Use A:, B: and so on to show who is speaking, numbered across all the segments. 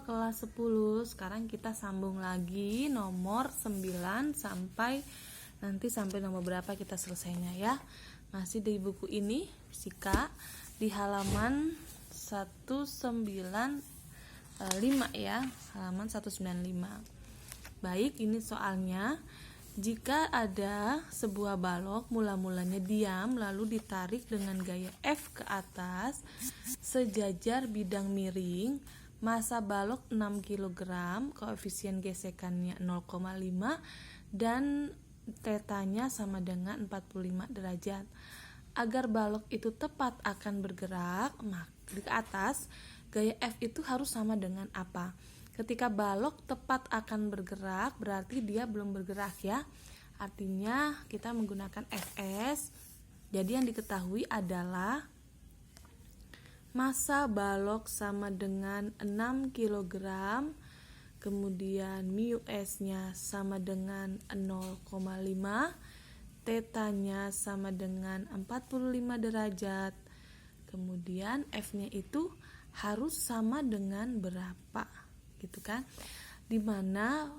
A: kelas 10. Sekarang kita sambung lagi nomor 9 sampai nomor berapa kita selesainya ya. Masih di buku ini fisika di halaman 195 ya, halaman 195. Baik, ini soalnya. Jika ada sebuah balok mula-mulanya diam lalu ditarik dengan gaya F ke atas sejajar bidang miring, massa balok 6 kg, koefisien gesekannya 0,5 dan tetanya sama dengan 45 derajat. Agar balok itu tepat akan bergerak di atas, gaya F itu harus sama dengan apa? Ketika balok tepat akan bergerak, berarti dia belum bergerak ya. Artinya kita menggunakan Fs. Jadi yang diketahui adalah massa balok sama dengan 6 kg, kemudian mu S-nya sama dengan 0,5, tetanya sama dengan 45 derajat. Kemudian F-nya itu harus sama dengan berapa? Gitu kan, dimana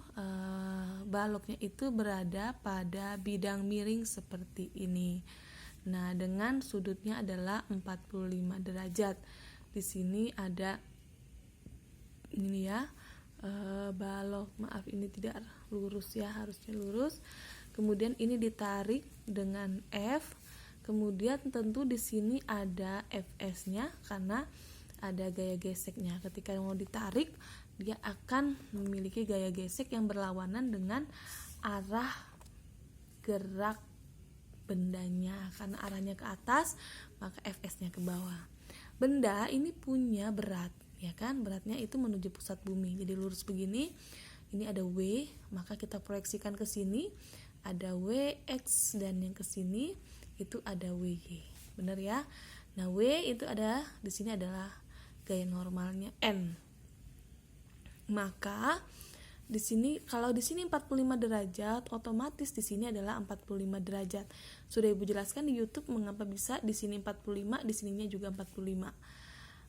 A: baloknya itu berada pada bidang miring seperti ini. Nah, dengan sudutnya adalah 45 derajat. Di sini ada ini ya, balok, maaf ini tidak lurus ya, harusnya lurus. Kemudian ini ditarik dengan F. Kemudian tentu di sini ada Fs-nya karena ada gaya geseknya. Ketika mau ditarik, dia akan memiliki gaya gesek yang berlawanan dengan arah gerak bendanya. Karena arahnya ke atas, maka Fs-nya ke bawah. Benda ini punya berat, ya kan? Beratnya itu menuju pusat bumi. Jadi lurus begini. Ini ada W, maka kita proyeksikan ke sini. Ada Wx dan yang ke sini itu ada Wy. Benar ya? Nah, W itu ada di sini adalah gaya normalnya N. Maka di sini kalau di sini 45 derajat, otomatis di sini adalah 45 derajat. Sudah Ibu jelaskan di YouTube mengapa bisa di sini 45, di sininya juga 45.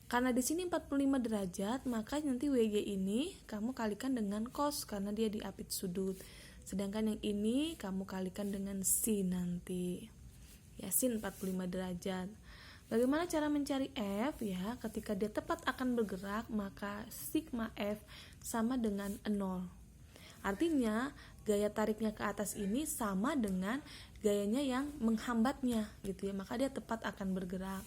A: Karena di sini 45 derajat, maka nanti WG ini kamu kalikan dengan cos karena dia diapit sudut. Sedangkan yang ini kamu kalikan dengan sin nanti. Ya, sin 45 derajat. Bagaimana cara mencari F ya? Ketika dia tepat akan bergerak, maka sigma F sama dengan 0. Artinya gaya tariknya ke atas ini sama dengan gayanya yang menghambatnya gitu ya. Maka dia tepat akan bergerak.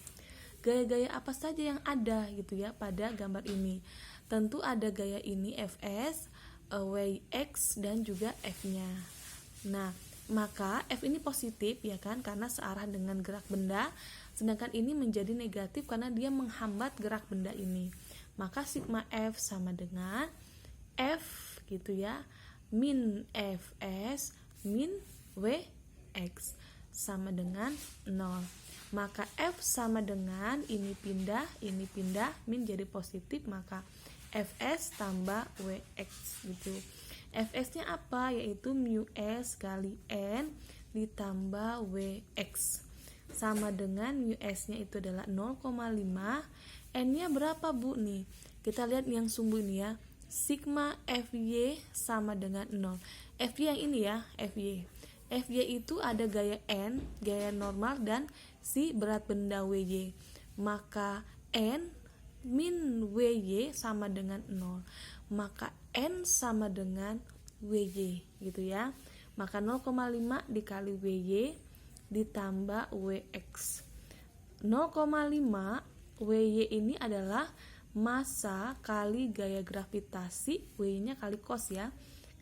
A: Gaya-gaya apa saja yang ada gitu ya pada gambar ini? Tentu ada gaya ini Fs, Wx dan juga F-nya. Nah, maka F ini positif ya kan karena searah dengan gerak benda, sedangkan ini menjadi negatif karena dia menghambat gerak benda ini. Maka sigma F sama dengan F gitu ya, min Fs min Wx sama dengan 0. Maka F sama dengan ini pindah, min jadi positif, maka Fs tambah Wx gitu. Fs-nya apa? Yaitu mu S kali N ditambah Wx. Sama dengan mu S-nya itu adalah 0,5. N-nya berapa Bu nih? Kita lihat yang sumbu ini ya. Sigma Fy sama dengan 0. Fy yang ini ya, Fy. Fy itu ada gaya N, gaya normal, dan si berat benda Wy. Maka N min Wy sama dengan 0. Maka N sama dengan Wy gitu ya. Maka 0,5 dikali Wy ditambah Wx. 0,5 Wy ini adalah massa kali gaya gravitasi, W-nya kali cos ya.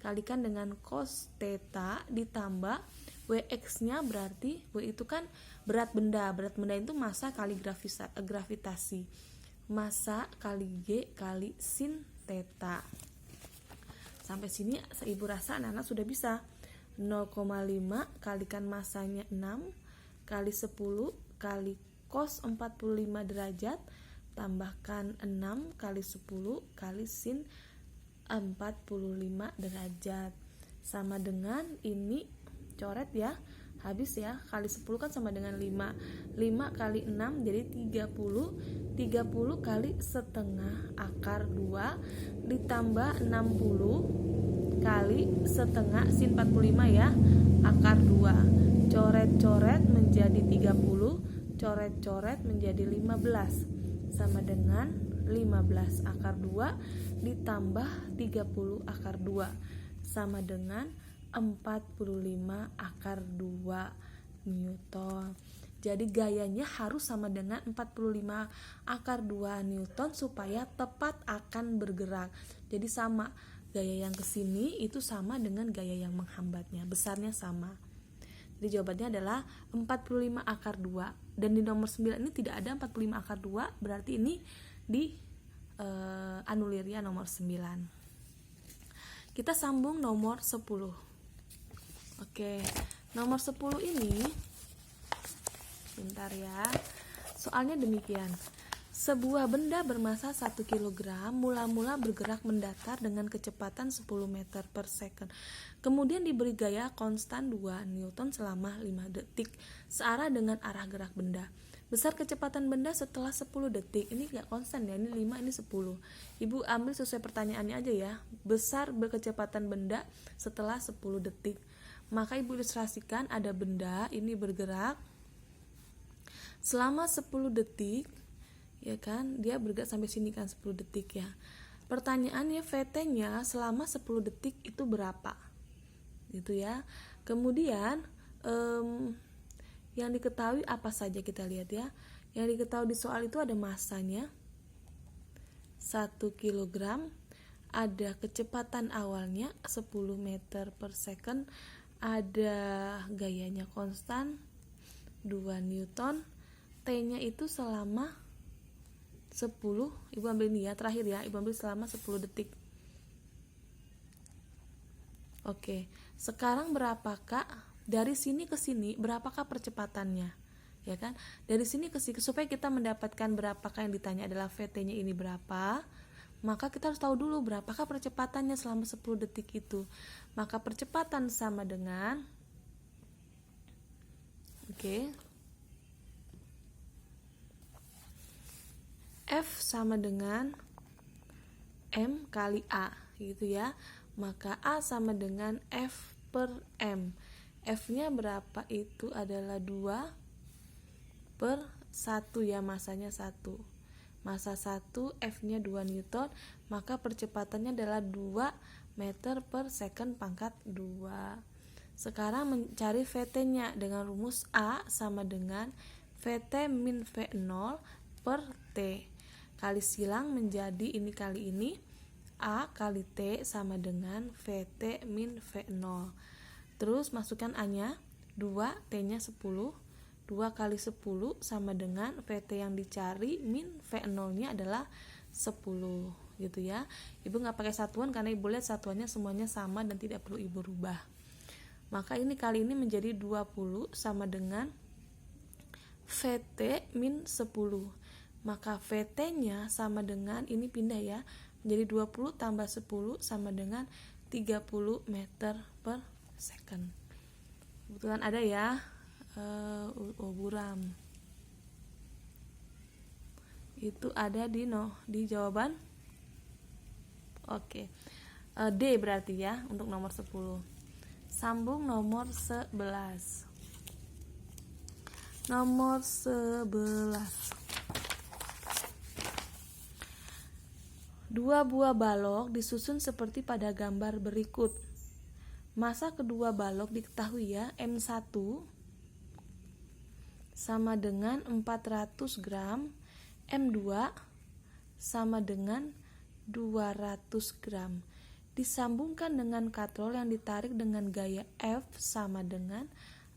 A: Kalikan dengan cos theta ditambah Wx-nya, berarti W itu kan berat benda. Berat benda itu massa kali gravitasi. Massa kali G kali sin theta. Sampai sini Ibu rasa anak-anak sudah bisa. 0,5 kalikan massanya 6 kali 10 kali cos 45 derajat tambahkan 6 kali 10 kali sin 45 derajat sama dengan ini coret ya, habis ya, kali 10 kan sama dengan 5 kali 6 jadi 30 kali setengah akar 2 ditambah 60 kali setengah sin 45 ya, akar 2. Coret-coret menjadi 30, coret-coret menjadi 15, sama dengan 15 akar 2 ditambah 30 akar 2 sama dengan 45 akar 2 Newton. Jadi gayanya harus sama dengan 45 akar 2 Newton supaya tepat akan bergerak. Jadi sama, gaya yang kesini itu sama dengan gaya yang menghambatnya, besarnya sama. Jadi jawabannya adalah 45 akar 2. Dan di nomor 9 ini tidak ada 45 akar 2, berarti ini di anulir ya nomor 9. Kita sambung nomor 10. Oke, nomor 10 ini bentar ya. Soalnya demikian. Sebuah benda bermasa 1 kg mula-mula bergerak mendatar dengan kecepatan 10 meter per second. Kemudian diberi gaya konstan 2 Newton selama 5 detik searah dengan arah gerak benda. Besar kecepatan benda setelah 10 detik. Ini gak konstan ya, ini 5, ini 10. Ibu ambil sesuai pertanyaannya aja ya. Besar berkecepatan benda setelah 10 detik. Maka ibu ilustrasikan ada benda ini bergerak selama 10 detik, ya kan? Dia bergerak sampai sini kan 10 detik ya. Pertanyaannya VT-nya selama 10 detik itu berapa? Gitu ya. Kemudian yang diketahui apa saja kita lihat ya. Yang diketahui di soal itu ada masanya 1 kg, ada kecepatan awalnya 10 meter per second, ada gayanya konstan 2 Newton, T-nya itu selama 10, ibu ambil ini ya, terakhir ya, ibu ambil selama 10 detik. Oke, sekarang berapakah dari sini ke sini, berapakah percepatannya? Ya kan? Dari sini ke sini, supaya kita mendapatkan berapakah yang ditanya adalah VT-nya ini berapa, maka kita harus tahu dulu berapakah percepatannya selama 10 detik itu. Maka percepatan sama dengan F sama dengan M kali A gitu ya. Maka A sama dengan F per M. F-nya berapa? Itu adalah 2 per 1 ya, masanya 1. Masa 1, F-nya 2 Newton, maka percepatannya adalah 2 meter per second pangkat 2. Sekarang mencari VT-nya dengan rumus A sama dengan VT min V0 per T. Kali silang menjadi ini kali ini, A kali T sama dengan VT min V0. Terus masukkan A-nya 2, T-nya 10. 2 kali 10 sama dengan VT yang dicari min V0-nya adalah 10 gitu ya. Ibu nggak pakai satuan karena ibu lihat satuannya semuanya sama dan tidak perlu ibu rubah. Maka ini kali ini menjadi 20 sama dengan VT min 10. Maka VT-nya sama dengan, ini pindah ya, menjadi 20 tambah 10 sama dengan 30 meter per second. Kebetulan ada ya, buram. Itu ada di jawaban. Oke. D berarti ya untuk nomor 10. Sambung nomor 11. Nomor 11. 2 buah balok disusun seperti pada gambar berikut. Massa kedua balok diketahui ya, M1 sama dengan 400 gram, M2 sama dengan 200 gram. Disambungkan dengan katrol yang ditarik dengan gaya F sama dengan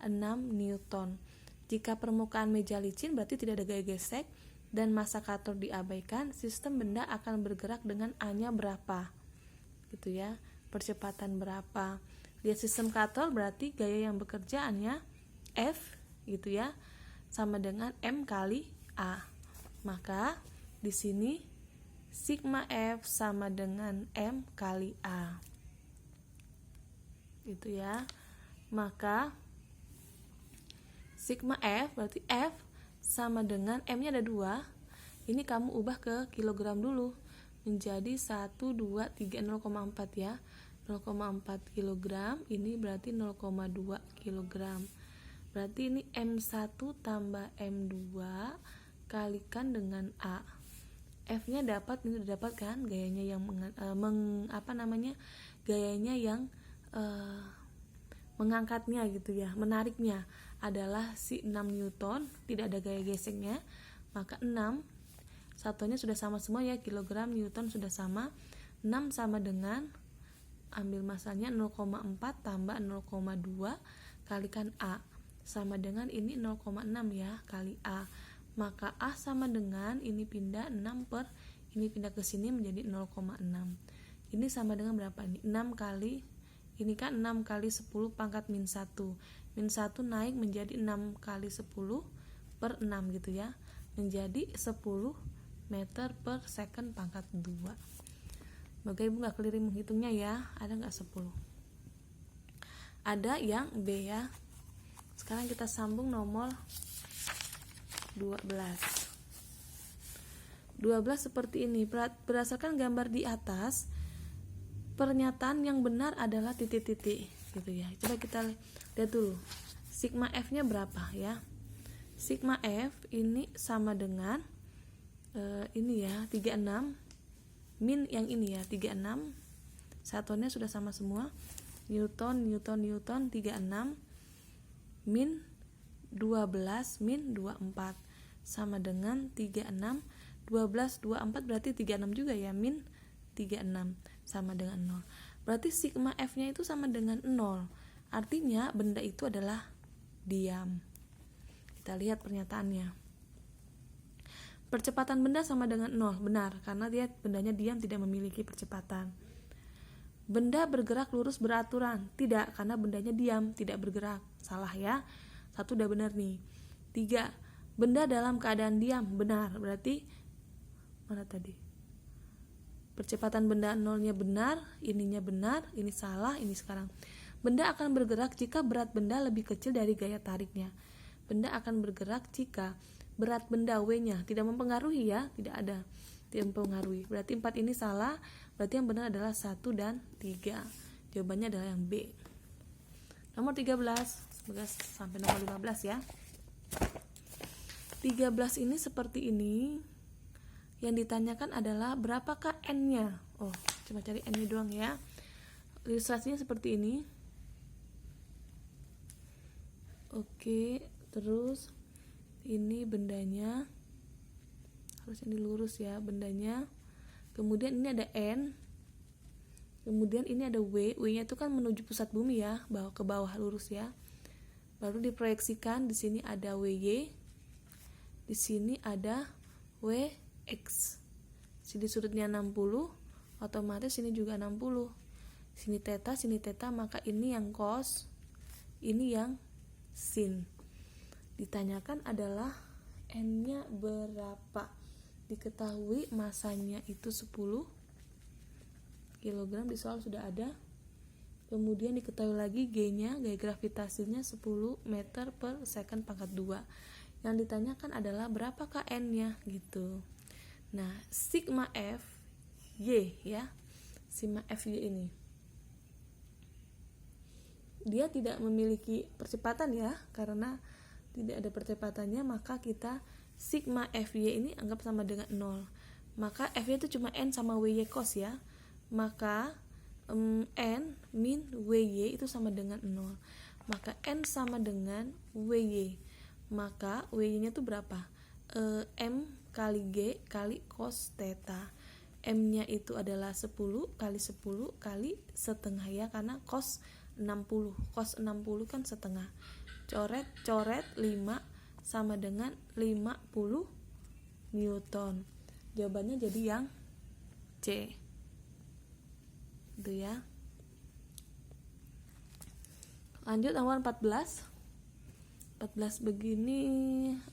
A: 6 Newton. Jika permukaan meja licin berarti tidak ada gaya gesek dan massa katrol diabaikan, sistem benda akan bergerak dengan A-nya berapa? Gitu ya. Percepatan berapa? Lihat sistem katrol berarti gaya yang bekerjaannya F gitu ya, sama dengan M kali A. Maka di sini sigma F sama dengan M kali A. Gitu ya. Maka sigma F berarti F sama dengan M-nya ada 2. Ini kamu ubah ke kilogram dulu. menjadi 1, 2, 3, 0,4 ya. 0,4 kg, ini berarti 0,2 kg. Berarti ini M1 tambah M2 kalikan dengan A. F-nya dapat, ini udah dapat kan, gayanya yang gayanya yang mengangkatnya gitu ya, menariknya adalah si 6 Newton, tidak ada gaya geseknya, maka 6 satuannya sudah sama semua ya, kilogram, Newton sudah sama. 6 sama dengan, ambil masanya 0,4 tambah 0,2 kalikan A, sama dengan ini 0,6 ya, kali A. Maka A sama dengan, ini pindah 6 per, ini pindah ke sini menjadi 0,6. Ini sama dengan berapa nih? 6 kali, ini kan 6 kali 10 pangkat min 1. Min 1 naik menjadi 6 kali 10 per 6 gitu ya. Menjadi 10 meter per second pangkat 2. Semoga ibu gak keliru menghitungnya ya. Ada gak 10? Ada yang B ya. Sekarang kita sambung nomor 12 seperti ini. Berdasarkan gambar di atas, pernyataan yang benar adalah titik-titik gitu ya. Coba kita lihat dulu. Sigma F nya berapa ya? Sigma F ini sama dengan ini ya, 36 min yang ini ya, 36. Satuannya sudah sama semua. Newton 36 min 12 min 24 sama dengan 36. 12 24 berarti 36 juga ya, min 36 sama dengan 0. Berarti sigma F nya itu sama dengan 0. Artinya benda itu adalah diam. Kita lihat pernyataannya. Percepatan benda sama dengan 0. Benar, karena bendanya diam, tidak memiliki percepatan. Benda bergerak lurus beraturan. Tidak, karena bendanya diam, tidak bergerak. Salah ya. 1 udah benar nih. 3. Benda dalam keadaan diam. Benar, berarti mana tadi? Percepatan benda 0-nya benar, ininya benar, ini salah, ini sekarang. Benda akan bergerak jika berat benda lebih kecil dari gaya tariknya. Benda akan bergerak jika berat benda W-nya tidak mempengaruhi ya, tidak mempengaruhi. Berarti 4 ini salah, berarti yang benar adalah 1 dan 3. Jawabannya adalah yang B. Nomor 13, semoga sampai nomor 15 ya. 13 ini seperti ini. Yang ditanyakan adalah berapakah N-nya. Oh, coba cari N-nya doang ya. Ilustrasinya seperti ini. Oke, terus ini bendanya. Harus ini lurus ya bendanya. Kemudian ini ada N. Kemudian ini ada W. W-nya itu kan menuju pusat bumi ya, ke bawah lurus ya. Baru diproyeksikan, di sini ada WY. Di sini ada WX. Sini sudutnya 60, otomatis sini juga 60. Sini theta, maka ini yang cos, ini yang sin. Ditanyakan adalah N-nya berapa. Diketahui masanya itu 10 kg, di soal sudah ada. Kemudian diketahui lagi G-nya, gaya gravitasinya 10 meter per second pangkat 2. Yang ditanyakan adalah berapakah N-nya gitu. Nah, sigma F Y ya. Sigma F Y ini dia tidak memiliki percepatan ya, karena tidak ada percepatannya, maka kita sigma FY ini anggap sama dengan 0. Maka FY itu cuma N sama WY cos ya. Maka N min WY itu sama dengan 0. Maka N sama dengan WY. Maka WY-nya itu berapa? M kali G kali cos theta. M-nya itu adalah 10 kali 10 kali setengah ya, karena cos 60. Cos 60 kan setengah. Coret 5 sama dengan 50 Newton. Jawabannya jadi yang C. Itu ya. Lanjut nomor 14. 14 begini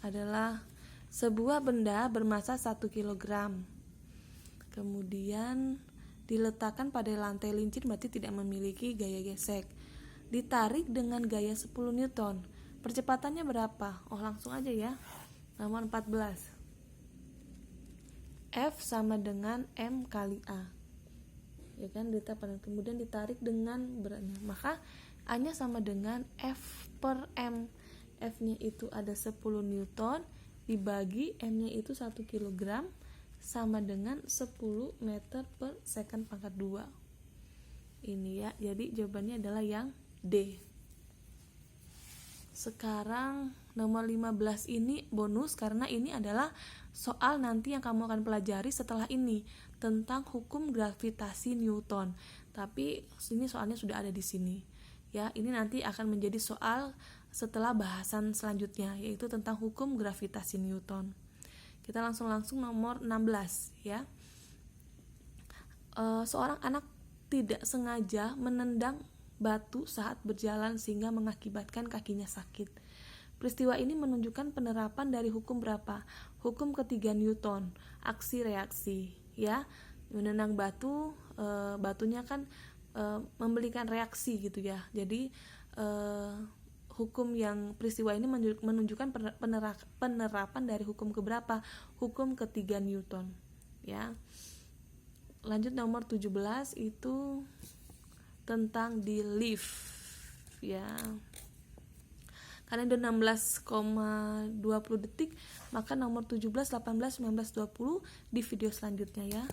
A: adalah sebuah benda bermasa 1 kg. Kemudian diletakkan pada lantai lincin, berarti tidak memiliki gaya gesek. Ditarik dengan gaya 10 Newton. Percepatannya berapa? Oh, langsung aja ya. Nomor 14. F sama dengan M kali A, ya kan, ditetapkan kemudian ditarik dengan beratnya, maka A-nya sama dengan F per M. F-nya itu ada 10 Newton dibagi M-nya itu 1 kg sama dengan 10 meter per second pangkat 2. Ini ya, jadi jawabannya adalah yang D. Sekarang nomor 15 ini bonus karena ini adalah soal nanti yang kamu akan pelajari setelah ini tentang hukum gravitasi Newton. Tapi ini soalnya sudah ada di sini. Ya, ini nanti akan menjadi soal setelah bahasan selanjutnya yaitu tentang hukum gravitasi Newton. Kita langsung nomor 16 ya. Seorang anak tidak sengaja menendang batu saat berjalan sehingga mengakibatkan kakinya sakit. Peristiwa ini menunjukkan penerapan dari hukum berapa? Hukum ketiga Newton, aksi reaksi, ya. Menendang batu, batunya kan memberikan reaksi gitu ya. Jadi hukum yang peristiwa ini menunjukkan penerapan dari hukum keberapa? Hukum ketiga Newton, ya. Lanjut nomor 17 itu tentang di lift ya. Karena udah 16,20 detik, maka nomor 17, 18, 19, 20 di video selanjutnya ya.